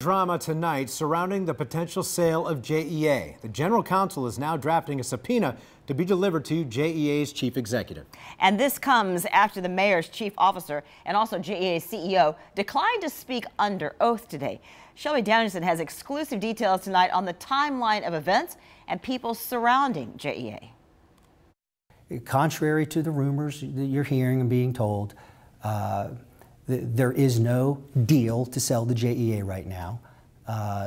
Drama tonight surrounding the potential sale of JEA. The General Counsel is now drafting a subpoena to be delivered to JEA's chief executive. And this comes after the mayor's chief officer and also JEA's CEO declined to speak under oath today. Shelby Danielson has exclusive details tonight on the timeline of events and people surrounding JEA. Contrary to the rumors that you're hearing and being told, there is no deal to sell the JEA right now.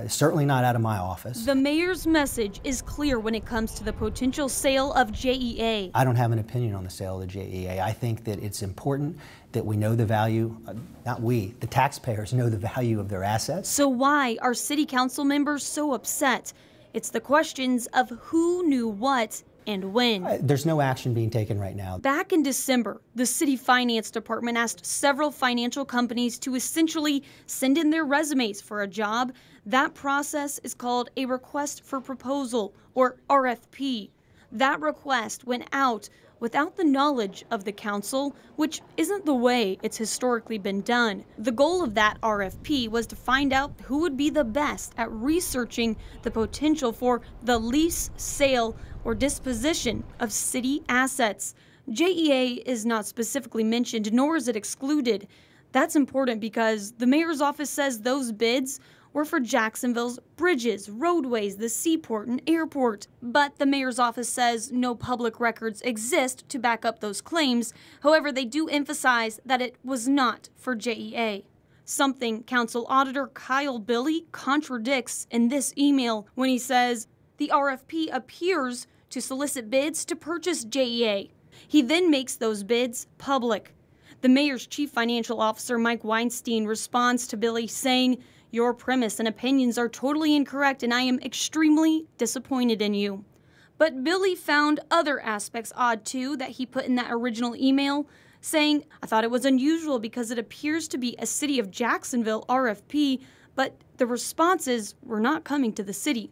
Certainly not out of my office. The mayor's message is clear when it comes to the potential sale of JEA. I don't have an opinion on the sale of the JEA. I think that it's important that we know the value, not we, the taxpayers know the value of their assets. So why are city council members so upset? It's the questions of who knew what and when. There's no action being taken right now. Back in December, the city finance department asked several financial companies to essentially send in their resumes for a job. That process is called a request for proposal, or RFP. That request went out without the knowledge of the council, which isn't the way it's historically been done. The goal of that RFP was to find out who would be the best at researching the potential for the lease, sale, or disposition of city assets. JEA is not specifically mentioned, nor is it excluded. That's important because the mayor's office says those bids were for Jacksonville's bridges, roadways, the seaport, and airport. But the mayor's office says no public records exist to back up those claims. However, they do emphasize that it was not for JEA. Something Council Auditor Kyle Billy contradicts in this email when he says the RFP appears to solicit bids to purchase JEA. He then makes those bids public. The mayor's chief financial officer, Mike Weinstein, responds to Billy saying, "Your premise and opinions are totally incorrect, and I am extremely disappointed in you." But Billy found other aspects odd, too, that he put in that original email, saying, "I thought it was unusual because it appears to be a City of Jacksonville RFP, but the responses were not coming to the city."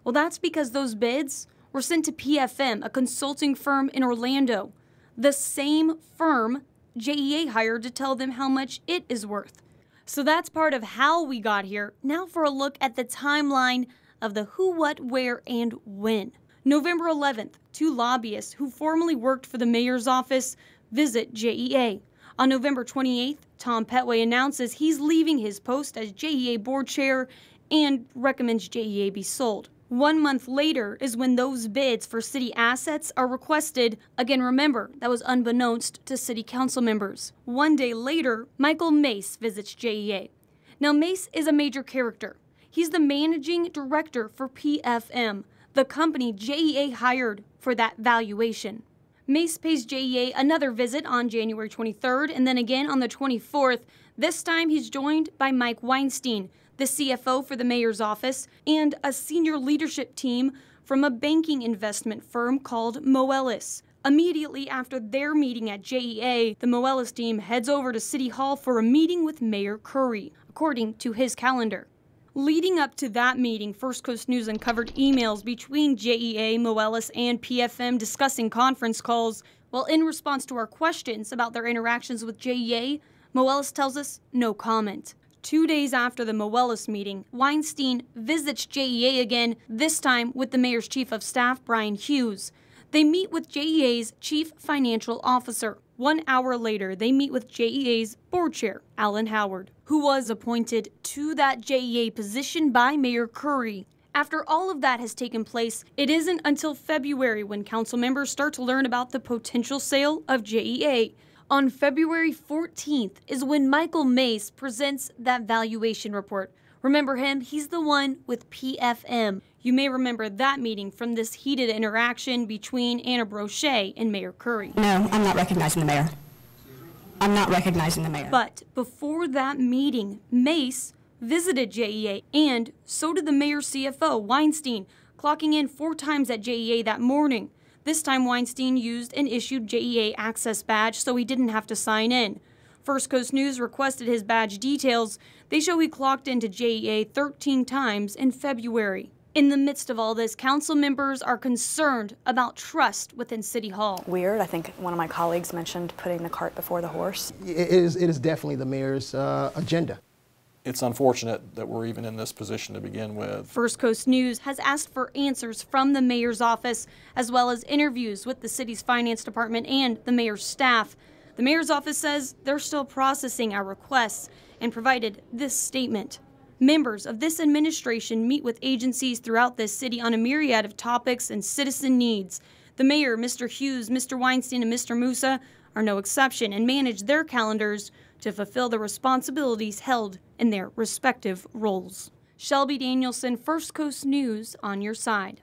Well, that's because those bids were sent to PFM, a consulting firm in Orlando, the same firm JEA hired to tell them how much it is worth. So that's part of how we got here. Now for a look at the timeline of the who, what, where, and when. November 11th, two lobbyists who formerly worked for the mayor's office visit JEA. On November 28th, Tom Petway announces he's leaving his post as JEA board chair and recommends JEA be sold. 1 month later is when those bids for city assets are requested. Again, remember, that was unbeknownst to city council members. 1 day later, Michael Mace visits JEA. Now, Mace is a major character. He's the managing director for PFM, the company JEA hired for that valuation. Mace pays JEA another visit on January 23rd and then again on the 24th. This time he's joined by Mike Weinstein, the CFO for the mayor's office, and a senior leadership team from a banking investment firm called Moelis. Immediately after their meeting at JEA, the Moelis team heads over to City Hall for a meeting with Mayor Curry, according to his calendar. Leading up to that meeting, First Coast News uncovered emails between JEA, Moelis, and PFM discussing conference calls. Well, in response to our questions about their interactions with JEA, Moelis tells us no comment. 2 days after the Moelis meeting, Weinstein visits JEA again, this time with the mayor's chief of staff, Brian Hughes. They meet with JEA's chief financial officer. 1 hour later, they meet with JEA's board chair, Alan Howard, who was appointed to that JEA position by Mayor Curry. After all of that has taken place, it isn't until February when council members start to learn about the potential sale of JEA. On February 14th is when Michael Mace presents that valuation report. Remember him? He's the one with PFM. You may remember that meeting from this heated interaction between Anna Brochet and Mayor Curry. No, I'm not recognizing the mayor. I'm not recognizing the mayor. But before that meeting, Mace visited JEA, and so did the mayor's CFO, Weinstein, clocking in 4 times at JEA that morning. This time, Weinstein used an issued JEA access badge, so he didn't have to sign in. First Coast News requested his badge details. They show he clocked into JEA 13 times in February. In the midst of all this, council members are concerned about trust within City Hall. Weird. I think one of my colleagues mentioned putting the cart before the horse. It is definitely the mayor's agenda. it's unfortunate that we're even in this position to begin with. First Coast News has asked for answers from the mayor's office, as well as interviews with the city's finance department and the mayor's staff. The mayor's office says they're still processing our requests and provided this statement. Members of this administration meet with agencies throughout this city on a myriad of topics and citizen needs. The mayor, Mr. Hughes, Mr. Weinstein, and Mr. Musa are no exception and manage their calendars to fulfill the responsibilities held in their respective roles. Shelby Danielson, First Coast News, on your side.